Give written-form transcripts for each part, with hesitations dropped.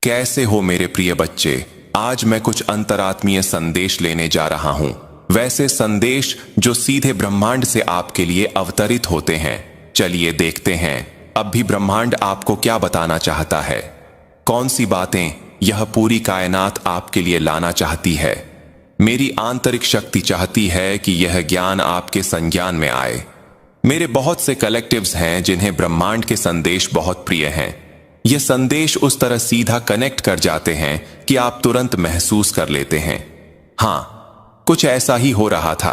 कैसे हो मेरे प्रिय बच्चे। आज मैं कुछ अंतरात्मीय संदेश लेने जा रहा हूं। वैसे संदेश जो सीधे ब्रह्मांड से आपके लिए अवतरित होते हैं। चलिए देखते हैं अब भी ब्रह्मांड आपको क्या बताना चाहता है। कौन सी बातें यह पूरी कायनात आपके लिए लाना चाहती है। मेरी आंतरिक शक्ति चाहती है कि यह ज्ञान आपके संज्ञान में आए। मेरे बहुत से कलेक्टिव्स हैं जिन्हें ब्रह्मांड के संदेश बहुत प्रिय हैं। ये संदेश उस तरह सीधा कनेक्ट कर जाते हैं कि आप तुरंत महसूस कर लेते हैं। हाँ, कुछ ऐसा ही हो रहा था।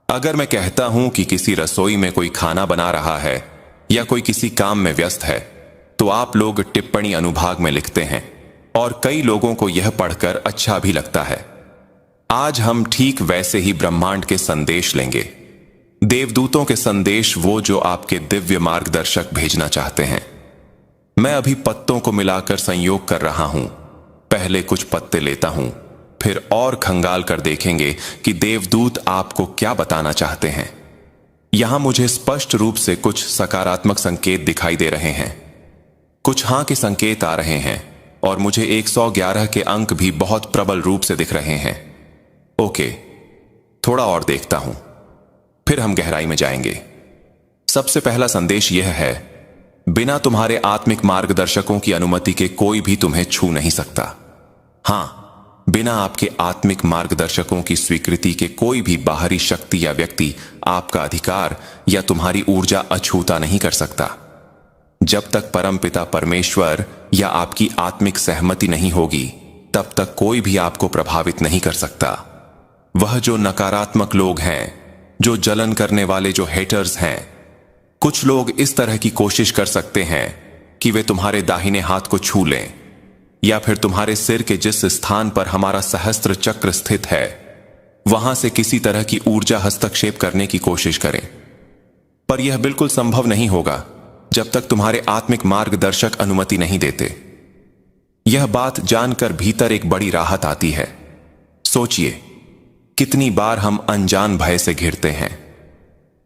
अगर मैं कहता हूं कि किसी रसोई में कोई खाना बना रहा है या कोई किसी काम में व्यस्त है, तो आप लोग टिप्पणी अनुभाग में लिखते हैं और कई लोगों को यह पढ़कर अच्छा भी लगता है। आज हम ठीक वैसे ही ब्रह्मांड के संदेश लेंगे। देवदूतों के संदेश, वो जो आपके दिव्य मार्गदर्शक भेजना चाहते हैं। मैं अभी पत्तों को मिलाकर संयोग कर रहा हूं। पहले कुछ पत्ते लेता हूं, फिर और खंगाल कर देखेंगे कि देवदूत आपको क्या बताना चाहते हैं। यहां मुझे स्पष्ट रूप से कुछ सकारात्मक संकेत दिखाई दे रहे हैं, कुछ हां के संकेत आ रहे हैं और मुझे 111 के अंक भी बहुत प्रबल रूप से दिख रहे हैं। ओके, थोड़ा और देखता हूं, फिर हम गहराई में जाएंगे। सबसे पहला संदेश यह है, बिना तुम्हारे आत्मिक मार्गदर्शकों की अनुमति के कोई भी तुम्हें छू नहीं सकता। हां, बिना आपके आत्मिक मार्गदर्शकों की स्वीकृति के कोई भी बाहरी शक्ति या व्यक्ति आपका अधिकार या तुम्हारी ऊर्जा अछूता नहीं कर सकता। जब तक परमपिता परमेश्वर या आपकी आत्मिक सहमति नहीं होगी, तब तक कोई भी आपको प्रभावित नहीं कर सकता। वह जो नकारात्मक लोग हैं, जो जलन करने वाले, जो हेटर्स हैं, कुछ लोग इस तरह की कोशिश कर सकते हैं कि वे तुम्हारे दाहिने हाथ को छू लें या फिर तुम्हारे सिर के जिस स्थान पर हमारा सहस्त्र चक्र स्थित है, वहां से किसी तरह की ऊर्जा हस्तक्षेप करने की कोशिश करें। पर यह बिल्कुल संभव नहीं होगा जब तक तुम्हारे आत्मिक मार्गदर्शक अनुमति नहीं देते। यह बात जानकर भीतर एक बड़ी राहत आती है। सोचिए, कितनी बार हम अनजान भय से घिरते हैं।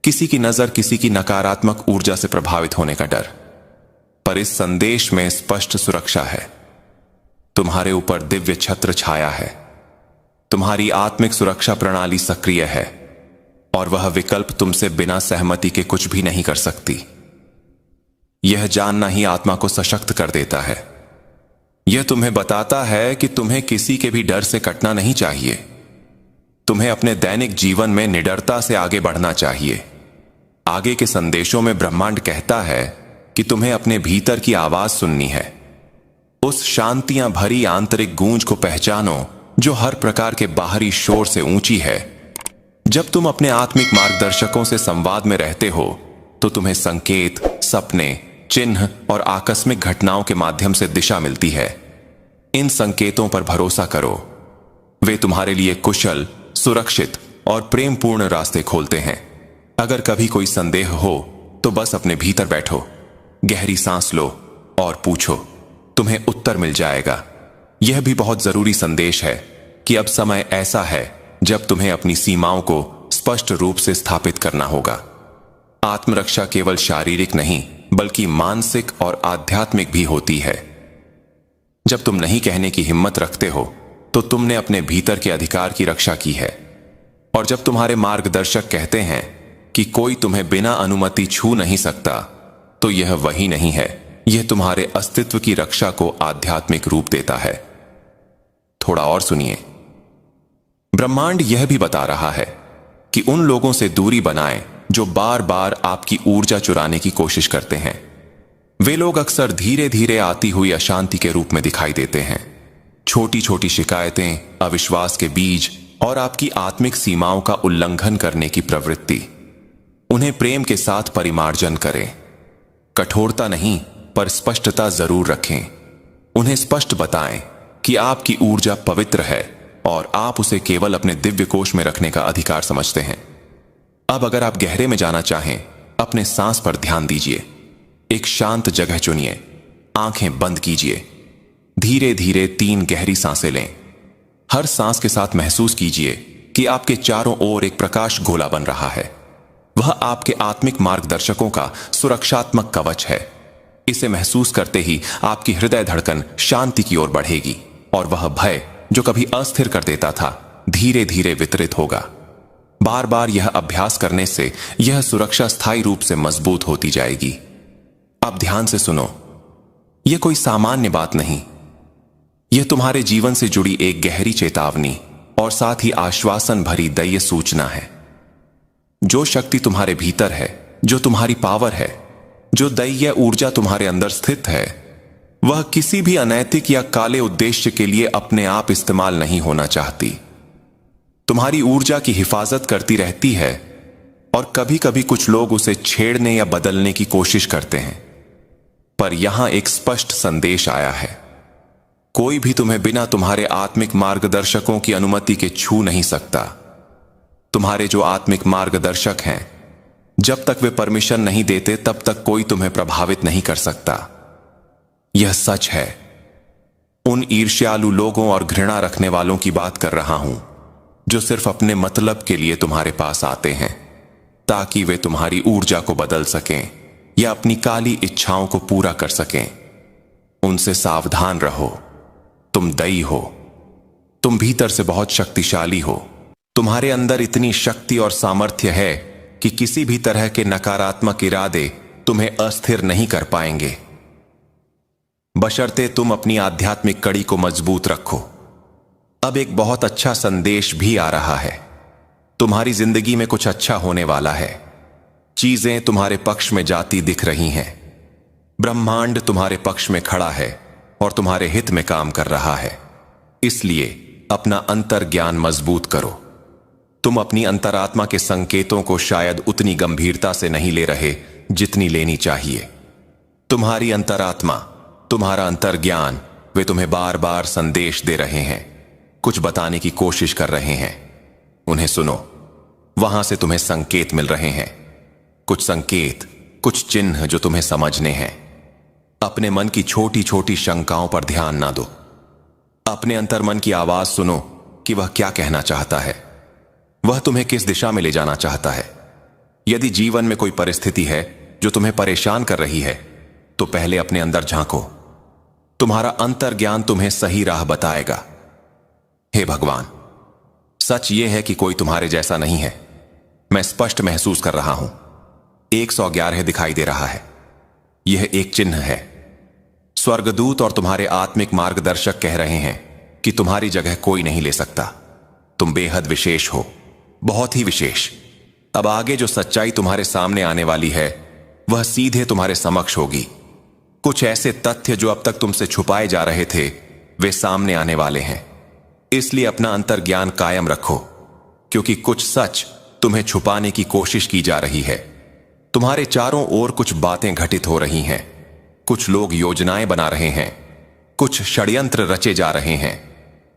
किसी की नजर, किसी की नकारात्मक ऊर्जा से प्रभावित होने का डर। पर इस संदेश में स्पष्ट सुरक्षा है। तुम्हारे ऊपर दिव्य छत्र छाया है। तुम्हारी आत्मिक सुरक्षा प्रणाली सक्रिय है और वह विकल्प तुमसे बिना सहमति के कुछ भी नहीं कर सकती। यह जानना ही आत्मा को सशक्त कर देता है। यह तुम्हें बताता है कि तुम्हें किसी के भी डर से कटना नहीं चाहिए। तुम्हें अपने दैनिक जीवन में निडरता से आगे बढ़ना चाहिए। आगे के संदेशों में ब्रह्मांड कहता है कि तुम्हें अपने भीतर की आवाज सुननी है। उस शांतियां भरी आंतरिक गूंज को पहचानो जो हर प्रकार के बाहरी शोर से ऊंची है। जब तुम अपने आत्मिक मार्गदर्शकों से संवाद में रहते हो, तो तुम्हें संकेत, सपने, चिन्ह और आकस्मिक घटनाओं के माध्यम से दिशा मिलती है। इन संकेतों पर भरोसा करो। वे तुम्हारे लिए कुशल, सुरक्षित और प्रेमपूर्ण रास्ते खोलते हैं। अगर कभी कोई संदेह हो तो बस अपने भीतर बैठो, गहरी सांस लो और पूछो, तुम्हें उत्तर मिल जाएगा। यह भी बहुत जरूरी संदेश है कि अब समय ऐसा है जब तुम्हें अपनी सीमाओं को स्पष्ट रूप से स्थापित करना होगा। आत्मरक्षा केवल शारीरिक नहीं, बल्कि मानसिक और आध्यात्मिक भी होती है। जब तुम नहीं कहने की हिम्मत रखते हो, तो तुमने अपने भीतर के अधिकार की रक्षा की है। और जब तुम्हारे मार्गदर्शक कहते हैं कि कोई तुम्हें बिना अनुमति छू नहीं सकता, तो यह वही नहीं है। यह तुम्हारे अस्तित्व की रक्षा को आध्यात्मिक रूप देता है। थोड़ा और सुनिए। ब्रह्मांड यह भी बता रहा है कि उन लोगों से दूरी बनाएं जो बार बार आपकी ऊर्जा चुराने की कोशिश करते हैं। वे लोग अक्सर धीरे धीरे आती हुई अशांति के रूप में दिखाई देते हैं। छोटी छोटी शिकायतें, अविश्वास के बीज और आपकी आत्मिक सीमाओं का उल्लंघन करने की प्रवृत्ति। उन्हें प्रेम के साथ परिमार्जन करें। कठोरता नहीं, पर स्पष्टता जरूर रखें। उन्हें स्पष्ट बताएं कि आपकी ऊर्जा पवित्र है और आप उसे केवल अपने दिव्य कोश में रखने का अधिकार समझते हैं। अब अगर आप गहरे में जाना चाहें, अपने सांस पर ध्यान दीजिए। एक शांत जगह चुनिए, आंखें बंद कीजिए, धीरे धीरे 3 गहरी सांसें लें। हर सांस के साथ महसूस कीजिए कि आपके चारों ओर एक प्रकाश गोला बन रहा है। वह आपके आत्मिक मार्गदर्शकों का सुरक्षात्मक कवच है। इसे महसूस करते ही आपकी हृदय धड़कन शांति की ओर बढ़ेगी और वह भय जो कभी अस्थिर कर देता था धीरे धीरे वितरित होगा। बार बार यह अभ्यास करने से यह सुरक्षा स्थायी रूप से मजबूत होती जाएगी। अब ध्यान से सुनो, यह कोई सामान्य बात नहीं, यह तुम्हारे जीवन से जुड़ी एक गहरी चेतावनी और साथ ही आश्वासन भरी दैय सूचना है। जो शक्ति तुम्हारे भीतर है, जो तुम्हारी पावर है, जो दैय ऊर्जा तुम्हारे अंदर स्थित है, वह किसी भी अनैतिक या काले उद्देश्य के लिए अपने आप इस्तेमाल नहीं होना चाहती। तुम्हारी ऊर्जा की हिफाजत करती रहती है और कभी कभी कुछ लोग उसे छेड़ने या बदलने की कोशिश करते हैं। पर यहां एक स्पष्ट संदेश आया है, कोई भी तुम्हें बिना तुम्हारे आत्मिक मार्गदर्शकों की अनुमति के छू नहीं सकता। तुम्हारे जो आत्मिक मार्गदर्शक हैं, जब तक वे परमिशन नहीं देते तब तक कोई तुम्हें प्रभावित नहीं कर सकता। यह सच है। उन ईर्ष्यालु लोगों और घृणा रखने वालों की बात कर रहा हूं जो सिर्फ अपने मतलब के लिए तुम्हारे पास आते हैं ताकि वे तुम्हारी ऊर्जा को बदल सकें या अपनी काली इच्छाओं को पूरा कर सकें। उनसे सावधान रहो। तुम दैई हो, तुम भीतर से बहुत शक्तिशाली हो। तुम्हारे अंदर इतनी शक्ति और सामर्थ्य है कि किसी भी तरह के नकारात्मक इरादे तुम्हें अस्थिर नहीं कर पाएंगे, बशर्ते तुम अपनी आध्यात्मिक कड़ी को मजबूत रखो। अब एक बहुत अच्छा संदेश भी आ रहा है। तुम्हारी जिंदगी में कुछ अच्छा होने वाला है। चीजें तुम्हारे पक्ष में जाती दिख रही हैं। ब्रह्मांड तुम्हारे पक्ष में खड़ा है और तुम्हारे हित में काम कर रहा है। इसलिए अपना अंतर्ज्ञान मजबूत करो। तुम अपनी अंतरात्मा के संकेतों को शायद उतनी गंभीरता से नहीं ले रहे जितनी लेनी चाहिए। तुम्हारी अंतरात्मा, तुम्हारा अंतर्ज्ञान, वे तुम्हें बार बार संदेश दे रहे हैं, कुछ बताने की कोशिश कर रहे हैं। उन्हें सुनो। वहां से तुम्हें संकेत मिल रहे हैं, कुछ संकेत, कुछ चिन्ह जो तुम्हें समझने हैं। अपने मन की छोटी छोटी शंकाओं पर ध्यान ना दो। अपने अंतर्मन की आवाज सुनो कि वह क्या कहना चाहता है, वह तुम्हें किस दिशा में ले जाना चाहता है। यदि जीवन में कोई परिस्थिति है जो तुम्हें परेशान कर रही है तो पहले अपने अंदर झांको। तुम्हारा अंतर्ज्ञान तुम्हें सही राह बताएगा। हे भगवान, सच यह है कि कोई तुम्हारे जैसा नहीं है। मैं स्पष्ट महसूस कर रहा हूं। 111 दिखाई दे रहा है। यह एक चिन्ह है। स्वर्गदूत और तुम्हारे आत्मिक मार्गदर्शक कह रहे हैं कि तुम्हारी जगह कोई नहीं ले सकता। तुम बेहद विशेष हो, बहुत ही विशेष। अब आगे जो सच्चाई तुम्हारे सामने आने वाली है वह सीधे तुम्हारे समक्ष होगी। कुछ ऐसे तथ्य जो अब तक तुमसे छुपाए जा रहे थे वे सामने आने वाले हैं। इसलिए अपना अंतर्ज्ञान कायम रखो, क्योंकि कुछ सच तुम्हें छुपाने की कोशिश की जा रही है। तुम्हारे चारों ओर कुछ बातें घटित हो रही हैं। कुछ लोग योजनाएं बना रहे हैं, कुछ षड्यंत्र रचे जा रहे हैं,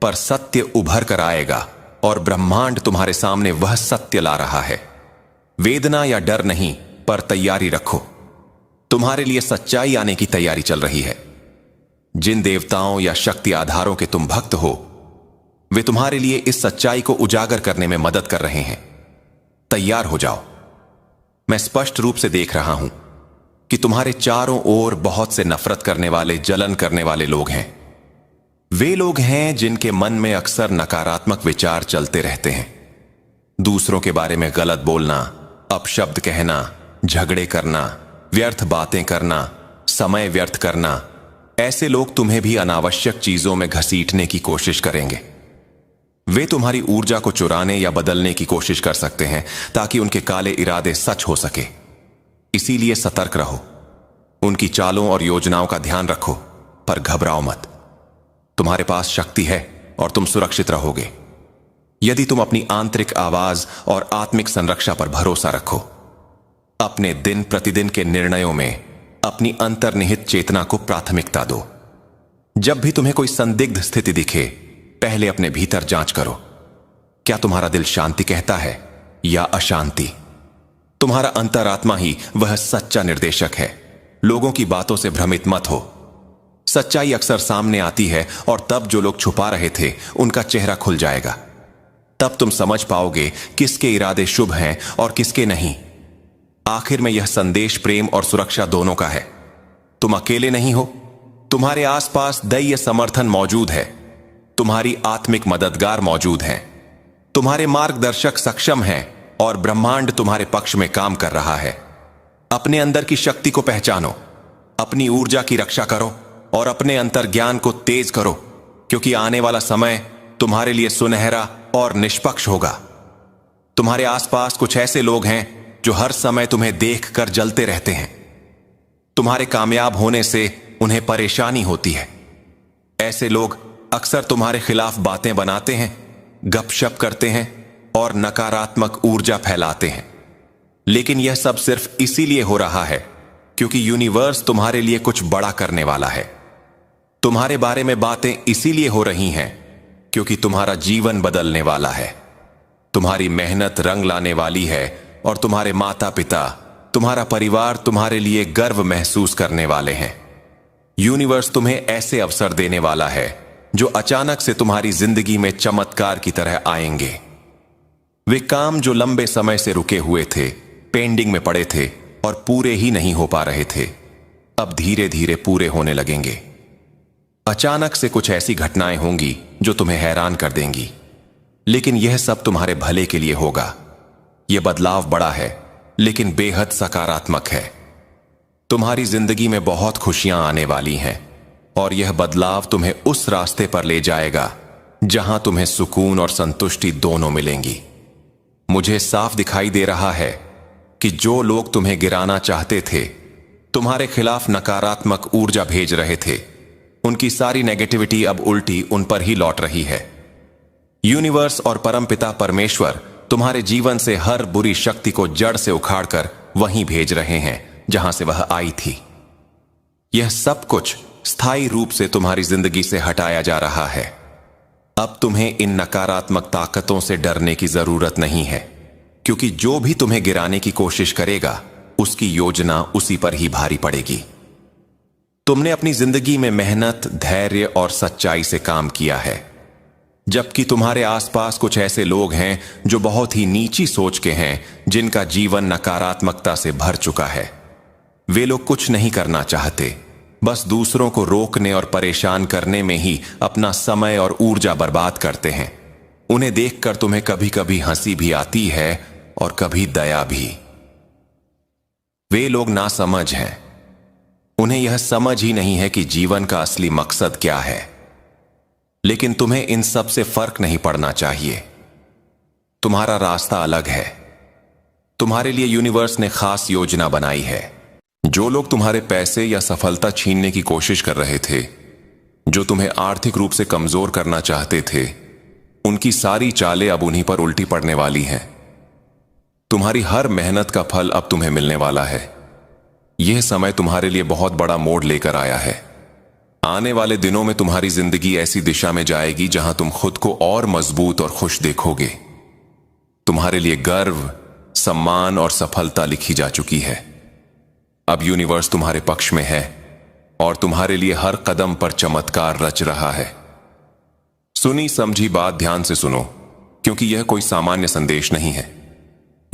पर सत्य उभर कर आएगा और ब्रह्मांड तुम्हारे सामने वह सत्य ला रहा है। वेदना या डर नहीं, पर तैयारी रखो। तुम्हारे लिए सच्चाई आने की तैयारी चल रही है। जिन देवताओं या शक्ति आधारों के तुम भक्त हो वे तुम्हारे लिए इस सच्चाई को उजागर करने में मदद कर रहे हैं। तैयार हो जाओ। मैं स्पष्ट रूप से देख रहा हूं कि तुम्हारे चारों ओर बहुत से नफरत करने वाले, जलन करने वाले लोग हैं। वे लोग हैं जिनके मन में अक्सर नकारात्मक विचार चलते रहते हैं। दूसरों के बारे में गलत बोलना, अपशब्द कहना, झगड़े करना, व्यर्थ बातें करना, समय व्यर्थ करना। ऐसे लोग तुम्हें भी अनावश्यक चीजों में घसीटने की कोशिश करेंगे। वे तुम्हारी ऊर्जा को चुराने या बदलने की कोशिश कर सकते हैं ताकि उनके काले इरादे सच हो सके। इसीलिए सतर्क रहो। उनकी चालों और योजनाओं का ध्यान रखो, पर घबराओ मत। तुम्हारे पास शक्ति है और तुम सुरक्षित रहोगे यदि तुम अपनी आंतरिक आवाज और आत्मिक संरक्षा पर भरोसा रखो। अपने दिन प्रतिदिन के निर्णयों में अपनी अंतर्निहित चेतना को प्राथमिकता दो। जब भी तुम्हें कोई संदिग्ध स्थिति दिखे, पहले अपने भीतर जांच करो। क्या तुम्हारा दिल शांति कहता है या अशांति? तुम्हारा अंतरात्मा ही वह सच्चा निर्देशक है। लोगों की बातों से भ्रमित मत हो। सच्चाई अक्सर सामने आती है और तब जो लोग छुपा रहे थे उनका चेहरा खुल जाएगा। तब तुम समझ पाओगे किसके इरादे शुभ हैं और किसके नहीं। आखिर में यह संदेश प्रेम और सुरक्षा दोनों का है। तुम अकेले नहीं हो। तुम्हारे आसपास दैवीय समर्थन मौजूद है। तुम्हारी आत्मिक मददगार मौजूद हैं। तुम्हारे मार्गदर्शक सक्षम हैं और ब्रह्मांड तुम्हारे पक्ष में काम कर रहा है। अपने अंदर की शक्ति को पहचानो, अपनी ऊर्जा की रक्षा करो और अपने अंतर्ज्ञान को तेज करो, क्योंकि आने वाला समय तुम्हारे लिए सुनहरा और निष्पक्ष होगा। तुम्हारे आसपास कुछ ऐसे लोग हैं जो हर समय तुम्हें देखकर जलते रहते हैं। तुम्हारे कामयाब होने से उन्हें परेशानी होती है। ऐसे लोग अक्सर तुम्हारे खिलाफ बातें बनाते हैं, गपशप करते हैं और नकारात्मक ऊर्जा फैलाते हैं। लेकिन यह सब सिर्फ इसीलिए हो रहा है क्योंकि यूनिवर्स तुम्हारे लिए कुछ बड़ा करने वाला है। तुम्हारे बारे में बातें इसीलिए हो रही हैं क्योंकि तुम्हारा जीवन बदलने वाला है। तुम्हारी मेहनत रंग लाने वाली है और तुम्हारे माता पिता, तुम्हारा परिवार तुम्हारे लिए गर्व महसूस करने वाले हैं। यूनिवर्स तुम्हें ऐसे अवसर देने वाला है जो अचानक से तुम्हारी जिंदगी में चमत्कार की तरह आएंगे। वे काम जो लंबे समय से रुके हुए थे, पेंडिंग में पड़े थे और पूरे ही नहीं हो पा रहे थे, अब धीरे धीरे पूरे होने लगेंगे। अचानक से कुछ ऐसी घटनाएं होंगी जो तुम्हें हैरान कर देंगी, लेकिन यह सब तुम्हारे भले के लिए होगा। यह बदलाव बड़ा है लेकिन बेहद सकारात्मक है। तुम्हारी जिंदगी में बहुत खुशियां आने वाली हैं और यह बदलाव तुम्हें उस रास्ते पर ले जाएगा जहां तुम्हें सुकून और संतुष्टि दोनों मिलेंगी। मुझे साफ दिखाई दे रहा है कि जो लोग तुम्हें गिराना चाहते थे, तुम्हारे खिलाफ नकारात्मक ऊर्जा भेज रहे थे, उनकी सारी नेगेटिविटी अब उल्टी उन पर ही लौट रही है। यूनिवर्स और परमपिता परमेश्वर तुम्हारे जीवन से हर बुरी शक्ति को जड़ से उखाड़कर वहीं भेज रहे हैं जहां से वह आई थी। यह सब कुछ स्थायी रूप से तुम्हारी जिंदगी से हटाया जा रहा है। अब तुम्हें इन नकारात्मक ताकतों से डरने की जरूरत नहीं है, क्योंकि जो भी तुम्हें गिराने की कोशिश करेगा उसकी योजना उसी पर ही भारी पड़ेगी। तुमने अपनी जिंदगी में मेहनत, धैर्य और सच्चाई से काम किया है, जबकि तुम्हारे आसपास कुछ ऐसे लोग हैं जो बहुत ही नीची सोच के हैं, जिनका जीवन नकारात्मकता से भर चुका है। वे लोग कुछ नहीं करना चाहते, बस दूसरों को रोकने और परेशान करने में ही अपना समय और ऊर्जा बर्बाद करते हैं। उन्हें देखकर तुम्हें कभी कभी हंसी भी आती है और कभी दया भी। वे लोग नासमझ हैं। उन्हें यह समझ ही नहीं है कि जीवन का असली मकसद क्या है। लेकिन तुम्हें इन सब से फर्क नहीं पड़ना चाहिए। तुम्हारा रास्ता अलग है। तुम्हारे लिए यूनिवर्स ने खास योजना बनाई है। जो लोग तुम्हारे पैसे या सफलता छीनने की कोशिश कर रहे थे, जो तुम्हें आर्थिक रूप से कमजोर करना चाहते थे, उनकी सारी चालें अब उन्हीं पर उल्टी पड़ने वाली हैं। तुम्हारी हर मेहनत का फल अब तुम्हें मिलने वाला है। यह समय तुम्हारे लिए बहुत बड़ा मोड़ लेकर आया है। आने वाले दिनों में तुम्हारी जिंदगी ऐसी दिशा में जाएगी जहां तुम खुद को और मजबूत और खुश देखोगे। तुम्हारे लिए गर्व, सम्मान और सफलता लिखी जा चुकी है। अब यूनिवर्स तुम्हारे पक्ष में है और तुम्हारे लिए हर कदम पर चमत्कार रच रहा है। सुनी समझी बात ध्यान से सुनो, क्योंकि यह कोई सामान्य संदेश नहीं है।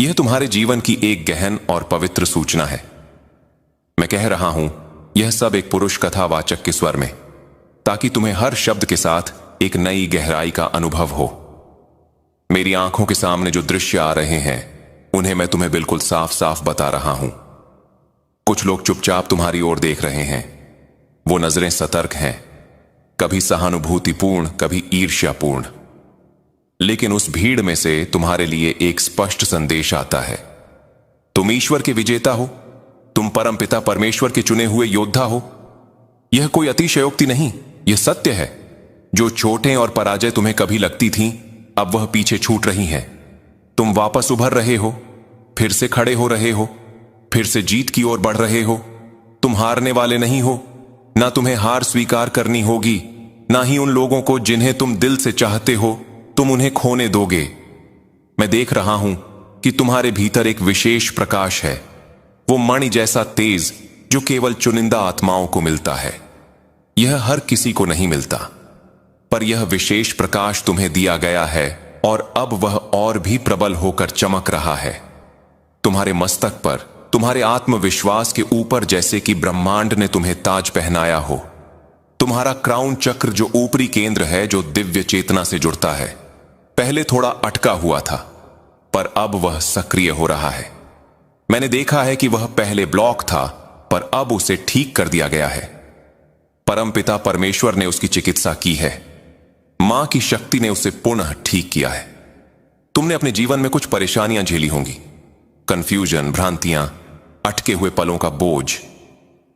यह तुम्हारे जीवन की एक गहन और पवित्र सूचना है। मैं कह रहा हूं यह सब एक पुरुष कथावाचक के स्वर में, ताकि तुम्हें हर शब्द के साथ एक नई गहराई का अनुभव हो। मेरी आंखों के सामने जो दृश्य आ रहे हैं, उन्हें मैं तुम्हें बिल्कुल साफ साफ बता रहा हूं। कुछ लोग चुपचाप तुम्हारी ओर देख रहे हैं। वो नजरें सतर्क हैं, कभी सहानुभूतिपूर्ण, कभी ईर्ष्यापूर्ण। लेकिन उस भीड़ में से तुम्हारे लिए एक स्पष्ट संदेश आता है। तुम ईश्वर के विजेता हो। तुम परमपिता परमेश्वर के चुने हुए योद्धा हो। यह कोई अतिशयोक्ति नहीं, यह सत्य है। जो चोटें और पराजय तुम्हें कभी लगती थीं, अब वह पीछे छूट रही हैं। तुम वापस उभर रहे हो, फिर से खड़े हो रहे हो, फिर से जीत की ओर बढ़ रहे हो। तुम हारने वाले नहीं हो। ना तुम्हें हार स्वीकार करनी होगी, ना ही उन लोगों को जिन्हें तुम दिल से चाहते हो तुम उन्हें खोने दोगे। मैं देख रहा हूं कि तुम्हारे भीतर एक विशेष प्रकाश है, वो मणि जैसा तेज जो केवल चुनिंदा आत्माओं को मिलता है। यह हर किसी को नहीं मिलता, पर यह विशेष प्रकाश तुम्हें दिया गया है और अब वह और भी प्रबल होकर चमक रहा है। तुम्हारे मस्तक पर, तुम्हारे आत्मविश्वास के ऊपर जैसे कि ब्रह्मांड ने तुम्हें ताज पहनाया हो। तुम्हारा क्राउन चक्र जो ऊपरी केंद्र है, जो दिव्य चेतना से जुड़ता है, पहले थोड़ा अटका हुआ था, पर अब वह सक्रिय हो रहा है। मैंने देखा है कि वह पहले ब्लॉक था, पर अब उसे ठीक कर दिया गया है। परमपिता परमेश्वर ने उसकी चिकित्सा की है। मां की शक्ति ने उसे पुनः ठीक किया है। तुमने अपने जीवन में कुछ परेशानियां झेली होंगी, कंफ्यूजन, भ्रांतियां, अटके हुए पलों का बोझ।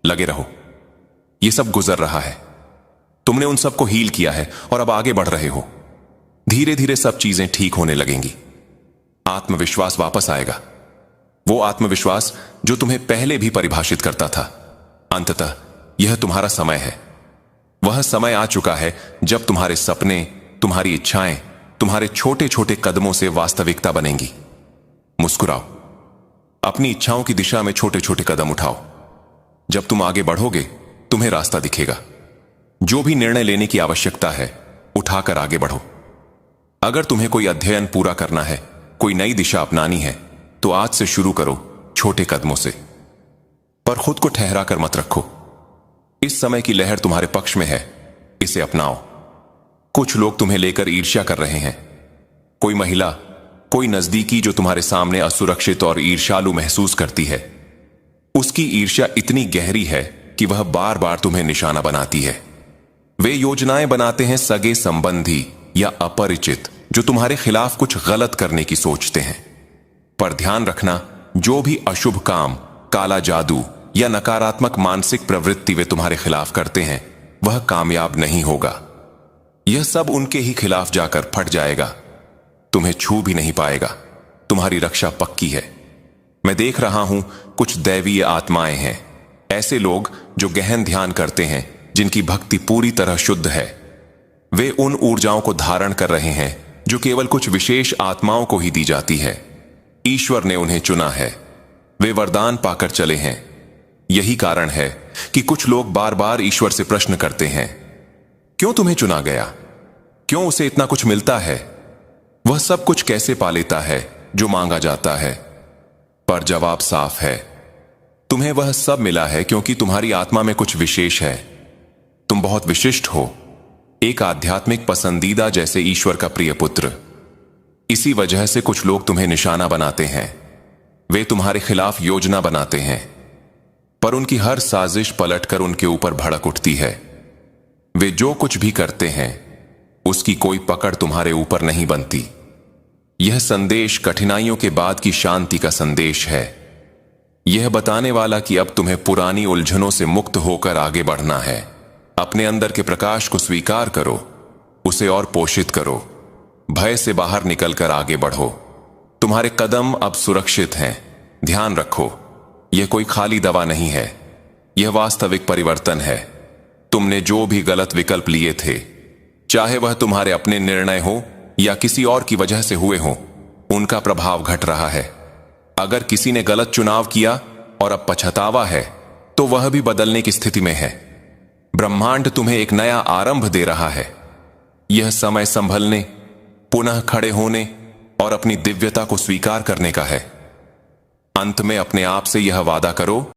लगे रहो, यह सब गुजर रहा है। तुमने उन सब को हील किया है और अब आगे बढ़ रहे हो। धीरे धीरे सब चीजें ठीक होने लगेंगी। आत्मविश्वास वापस आएगा, वो आत्मविश्वास जो तुम्हें पहले भी परिभाषित करता था। अंततः यह तुम्हारा समय है। वह समय आ चुका है जब तुम्हारे सपने, तुम्हारी इच्छाएं, तुम्हारे छोटे छोटे कदमों से वास्तविकता बनेंगी। मुस्कुराओ, अपनी इच्छाओं की दिशा में छोटे छोटे कदम उठाओ। जब तुम आगे बढ़ोगे, तुम्हें रास्ता दिखेगा। जो भी निर्णय लेने की आवश्यकता है, उठाकर आगे बढ़ो। अगर तुम्हें कोई अध्ययन पूरा करना है, कोई नई दिशा अपनानी है, तो आज से शुरू करो, छोटे कदमों से। पर खुद को ठहरा कर मत रखो। इस समय की लहर तुम्हारे पक्ष में है, इसे अपनाओ। कुछ लोग तुम्हें लेकर ईर्ष्या कर रहे हैं। कोई महिला, कोई नजदीकी जो तुम्हारे सामने असुरक्षित और ईर्ष्यालु महसूस करती है। उसकी ईर्ष्या इतनी गहरी है कि वह बार बार तुम्हें निशाना बनाती है। वे योजनाएं बनाते हैं, सगे संबंधी या अपरिचित, जो तुम्हारे खिलाफ कुछ गलत करने की सोचते हैं। पर ध्यान रखना, जो भी अशुभ काम, काला जादू या नकारात्मक मानसिक प्रवृत्ति वे तुम्हारे खिलाफ करते हैं, वह कामयाब नहीं होगा। यह सब उनके ही खिलाफ जाकर फट जाएगा, तुम्हें छू भी नहीं पाएगा। तुम्हारी रक्षा पक्की है। मैं देख रहा हूं कुछ दैवीय आत्माएं हैं, ऐसे लोग जो गहन ध्यान करते हैं, जिनकी भक्ति पूरी तरह शुद्ध है। वे उन ऊर्जाओं को धारण कर रहे हैं जो केवल कुछ विशेष आत्माओं को ही दी जाती है। ईश्वर ने उन्हें चुना है, वे वरदान पाकर चले हैं। यही कारण है कि कुछ लोग बार बार ईश्वर से प्रश्न करते हैं, क्यों तुम्हें चुना गया? क्यों उसे इतना कुछ मिलता है? वह सब कुछ कैसे पा लेता है जो मांगा जाता है? पर जवाब साफ है, तुम्हें वह सब मिला है क्योंकि तुम्हारी आत्मा में कुछ विशेष है। तुम बहुत विशिष्ट हो, एक आध्यात्मिक पसंदीदा जैसे ईश्वर का प्रिय पुत्र। इसी वजह से कुछ लोग तुम्हें निशाना बनाते हैं। वे तुम्हारे खिलाफ योजना बनाते हैं, पर उनकी हर साजिश पलटकर उनके ऊपर भड़क उठती है। वे जो कुछ भी करते हैं, उसकी कोई पकड़ तुम्हारे ऊपर नहीं बनती। यह संदेश कठिनाइयों के बाद की शांति का संदेश है। यह बताने वाला कि अब तुम्हें पुरानी उलझनों से मुक्त होकर आगे बढ़ना है। अपने अंदर के प्रकाश को स्वीकार करो, उसे और पोषित करो। भय से बाहर निकलकर आगे बढ़ो। तुम्हारे कदम अब सुरक्षित हैं। ध्यान रखो, यह कोई खाली दवा नहीं है, यह वास्तविक परिवर्तन है। तुमने जो भी गलत विकल्प लिए थे, चाहे वह तुम्हारे अपने निर्णय हो या किसी और की वजह से हुए हो, उनका प्रभाव घट रहा है। अगर किसी ने गलत चुनाव किया और अब पछतावा है, तो वह भी बदलने की स्थिति में है। ब्रह्मांड तुम्हें एक नया आरंभ दे रहा है। यह समय संभलने, पुनः खड़े होने और अपनी दिव्यता को स्वीकार करने का है। अंत में अपने आप से यह वादा करो,